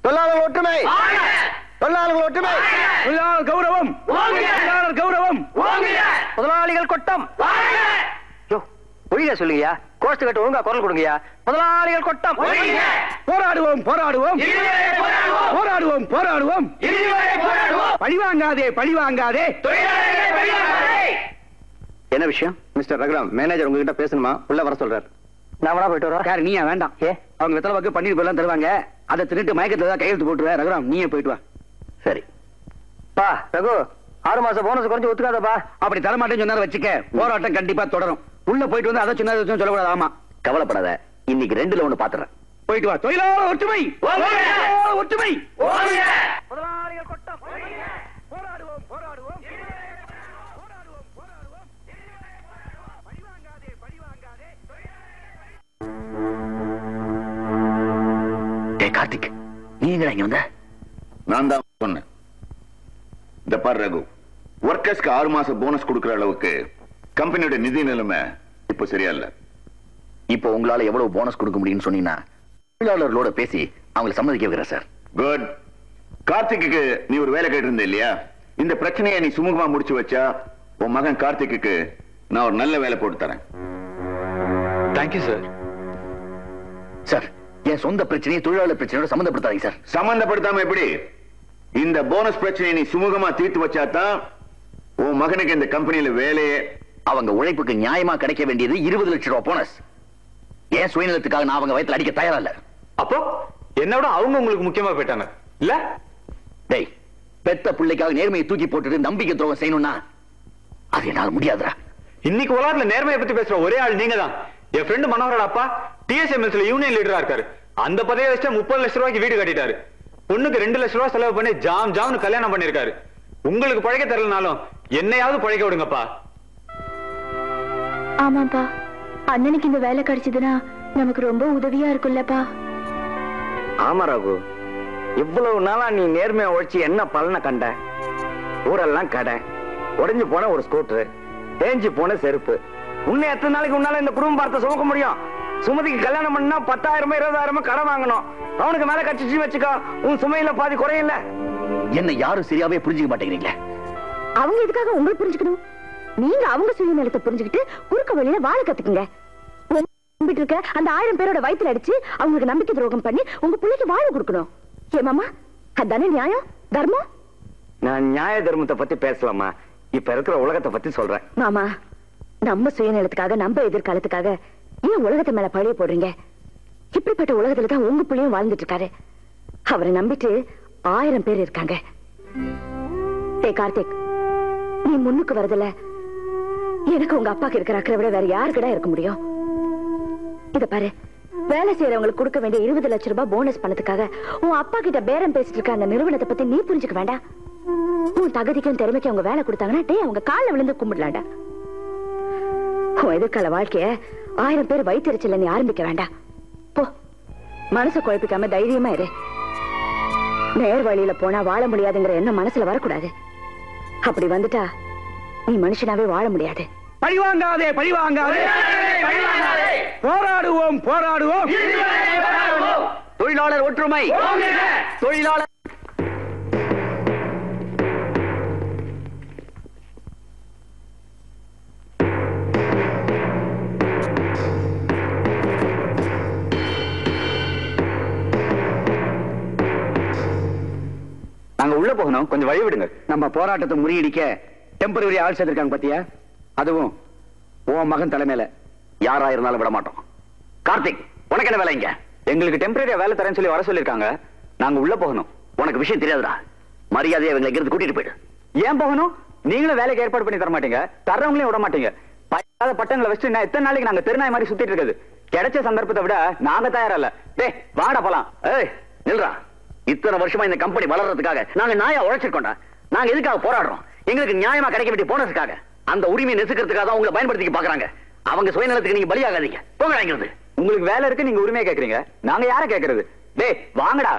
தொழிலாளர் ஒற்றுமை, தொழிலாளர்கள் ஒற்றுமை, தொழிலாளர் கௌரவம், தொழிலாளர் கௌரவம், முதலாளிகள் கொட்டம். ஒழுங்கா சொல்லுங்கயா, கோஷ்டு கட்டு ஒழுங்கா குரல் கொடுங்கயா. முதலாளிகள் கொட்டம். போராடுவோம் போராடுவோம் போராடுவோம் போராடுவோம். பழிவாங்காதே பழிவாங்காதே. என்ன விஷயம்? மிஸ்டர் ரகுராம், மேனேஜர் உங்ககிட்ட பேசணுமா? உள்ள வர சொல்றாரு. நான் வேணா போயிட்டு வரேன். யாரு நீயா? வேண்டாம். அவங்க வெத்தலை வாக்கு பன்னீர் போலாம் தருவாங்க. அதை திருட்டு மயக்கத்துல தான் கையெழுத்து போட்டுருவேன். ரகுராம் நீயே போயிட்டு வா. சரி பா. ரகு, 6 மாசம் போனஸ் குறைஞ்சு ஒத்துக்காதப்பா. அப்படி தரமாட்டேன்னு சொன்னாரு வச்சுக்க, போராட்டம் கண்டிப்பா தொடரும். உள்ள போயிட்டு வந்து அதை சொன்னதை சொல்லக்கூடாது. ஆமா, கவலைப்படாத, இன்னைக்கு 2ல 1 பாத்துறேன். போயிட்டு வா. தொழிலாளர் ஒற்றுமை, தொழிலாளர் ஒற்றுமை. முதலாளிகள் கொட்டம். போராடுவோம் போராடுவோம் போராடுவோம் போராடுவோம். பழிவாங்காதே பழிவாங்காதே. டேய் கார்த்திக், நீ எங்கடா இங்க வந்த? நான் தான் சொன்னேன். இந்த பாரு ரகு, ஒர்க்கர்ஸ்க்கு 6 மாசம் போனஸ் கொடுக்கிற அளவுக்கு கம்பெனியோட நிதி நிலைமை இப்ப சரியா இல்ல. இப்போ உங்களால எவ்வளவு போனஸ் கொடுக்க முடியும்னு சொன்னீங்கன்னா தொழிலாளர்களோட பேசி அவங்களை சம்மதிக்க வைக்கிறேன் சார். குட். கார்த்திக்கு நீ ஒரு வேலை கேட்டு இருந்த இல்லையா? இந்த பிரச்சனையை நீ சுமூகமா முடிச்சு வச்சா உன் மகன் கார்த்திக்கு நான் ஒரு நல்ல வேலை போட்டு தரேன். Thank you sir. சார், என் சொந்த பிரச்சனையை தொழிலாளர் பிரச்சனையோட சம்பந்தப்படுத்தாதீங்க சார். சம்பந்தப்படுத்தாம எப்படி? இந்த போனஸ் பிரச்சனையை நீ சுமூகமா தீர்த்து வச்சாதான் உன் மகனுக்கு இந்த கம்பெனியில வேலையே. அவங்க உழைப்புக்கு நியாயமா கிடைக்க வேண்டியது 20 லட்சம் ரூபாய் போனஸ். ஏன் சுயநலத்துக்காக நான் அவங்க வயத்துல அடிக்க தயாரா இல்ல. அப்போ என்னோட அவங்க உங்களுக்கு முக்கியமா போயிட்டாங்க இல்ல? டேய், பெத்த பிள்ளைக்காக நேர்மையை தூக்கி போட்டுட்டு நம்பிக்கை துரோகம் செய்யணும்னா அது என்னால முடியாதுடா. இன்னைக்கு உலகத்துல நேர்மையை பத்தி பேசுற ஒரே ஆள் நீங்க தான். என் ஃப்ரெண்ட் மனோகரோட அப்பா டிஎஸ்எம்எஸ்ல யூனியன் லீடரா இருக்காரு. அந்த பதவியை வச்சா 30 லட்சம் ரூபாய்க்கு வீடு கட்டிட்டாரு. பொண்ணுக்கு 2 லட்சம் ரூபாய் செலவு பண்ணி ஜாம்னு கல்யாணம் பண்ணிருக்காரு. உங்களுக்கு பழைக்க தரலனாலும் என்னையாவது பழைக்க விடுங்கப்பா. ஆமாப்பா, அண்ணனுக்கு இந்த வேலை கிடைச்சதுன்னா நமக்கு ரொம்ப உதவியா இருக்குல்லப்பா. ஆமா ரகு, இவ்வளவு நாளா நீ நேர்மையா உழைச்சி என்ன பலனை கண்ட? ஊரெல்லாம் கடை, உடைஞ்சு போன ஒரு ஸ்கூட்டர், தேஞ்சு போன செருப்பு. இன்னும் எத்தனை நாளைக்கு உன்னால இந்த குடும்ப பார்த்த சுமக்க முடியும்? சுமதிக்கு கல்யாணம் பண்ணா 10,000 20,000 கடன் வாங்கணும். அவனுக்கு மேல கட்சி வச்சுக்கோ, உன் சுமையில பாதி குறையில. என்ன யாரும் சரியாவே புரிஞ்சுக்க மாட்டேங்கிறீங்களே. அவங்க எதுக்காக உங்களை புரிஞ்சுக்கணும்? நீங்க அவங்க சுயநலத்தை புரிஞ்சுக்கிட்டு குறுக்க வழியில வாழ கத்துக்குங்க. நம்பிட்டு இருக்க அந்த 1000 பேரோட வயித்துல அடிச்சு அவங்களுக்கு நம்பிக்கை துரோகம் பண்ணி உங்க பிள்ளைக்கு வாழ கொடுக்கணும். ஏமாமா, அதானே நியாயம் தர்மம்? நான் நியாய தர்மத்தை பத்தி பேசலாமா? இப்ப இருக்கிற உலகத்தை பத்தி சொல்றேன். மாமா, நம்ம சுயநலத்துக்காக நம்ம எதிர்காலத்துக்காக ஏன் உலகத்தை மேல பழைய போடுறீங்க? இப்படிப்பட்ட உலகத்துலதான் உங்க பிள்ளையும் வாழ்ந்துட்டு இருக்காரு. அவரை நம்பிட்டு 1000 பேர் இருக்காங்க. டே கார்த்திக், நீ முன்னுக்கு வரதுல எனக்கு உங்க அப்பாக்கு இருக்கிற அக்கறை விட வேற யாருக்கிட்ட இருக்க முடியும்? இத பாரு, வேலை செய்யறவங்களுக்கு கொடுக்க வேண்டிய 20 லட்சம் ரூபாய் போனஸ் பண்ணதுக்காக உன் அப்பா கிட்ட பேரம் பேசிட்டு இருக்க அந்த நிறுவனத்தை பத்தி நீ புரிஞ்சுக்க வேண்டாம். உன் தகுதிக்கும் திறமைக்கும் அவங்க வேலை கொடுத்தாங்கன்னா டே அவங்க காலில் விழுந்து கும்பிடலாண்டா. உன் எதிர்கால வாழ்க்கைய 1000 பேர் வயிற்றுச்சல நீ ஆரம்பிக்க வேண்டாம். போ, மனசை குழப்பிக்காம தைரியமா இரு. நேர் வழியில போனா வாழ முடியாதுங்கிற எண்ணம் மனசுல வரக்கூடாது. அப்படி வந்துட்டா நீ மனுஷனாவே வாழ முடியாது. பழிவாங்காதே பழிவாங்காதே. போராடுவோம் போராடுவோம். தொழிலாளர் ஒற்றுமை, தொழிலாளர். நாங்க உள்ள போகணும், கொஞ்சம் வழி விடுங்க. நம்ம போராட்டத்தை முறியடிக்க டெம்பரரி ஆள் சேர்த்திருக்காங்க பாத்தியா? அதுவும் உன் மகன் தலைமையில. யாரா இருந்தாலும் விட மாட்டோம். கார்த்திக், உனக்கு என்ன வேலை இங்க? எங்களுக்கு டெம்பரரியா வேலை தரேன்னு சொல்லி வர சொல்லிருக்காங்க. நாங்க உள்ள போகணும். உனக்கு விஷயம் தெரியாதுடா. மரியாதையை இவங்களை இங்கிருந்து கூட்டிட்டு போயிடு. ஏன் போகணும்? நீங்களும் வேலைக்கு ஏற்பாடு பண்ணி தர மாட்டீங்க, தர்றவங்களையும் விட மாட்டீங்க. பையாத பட்டங்களை வச்சு நான் எத்தனை நாளைக்கு நாங்க தெருநாய் மாதிரி சுத்திட்டு இருக்குது? கிடைச்ச சந்தர்ப்பத்தை விட நாங்க தயாரா இல்ல. டேய் வாடா போலாம். ஏய் நில்றா. இத்தனை வருஷமா இந்த கம்பெனி வளர்றதுக்காக நாங்க நாயா உழைச்சிருக்கோம்டா. நாங்க எதுக்காக போராடுறோம்? எங்களுக்கு நியாயமா கிடைக்க வேண்டிய போனஸுக்காக. அந்த உரிமையை நெசுக்கிறதுக்காக தான் உங்களை பயன்படுத்திக்க பாக்குறாங்க. அவங்க சுயநலத்துக்கு நீங்க பலியாகாதீங்க. போங்க. உங்களுக்கு வேலை இருக்கு, நீங்க உரிமையை கேக்குறீங்க. நாங்க யார கேக்குறது? டேய் வாங்கடா.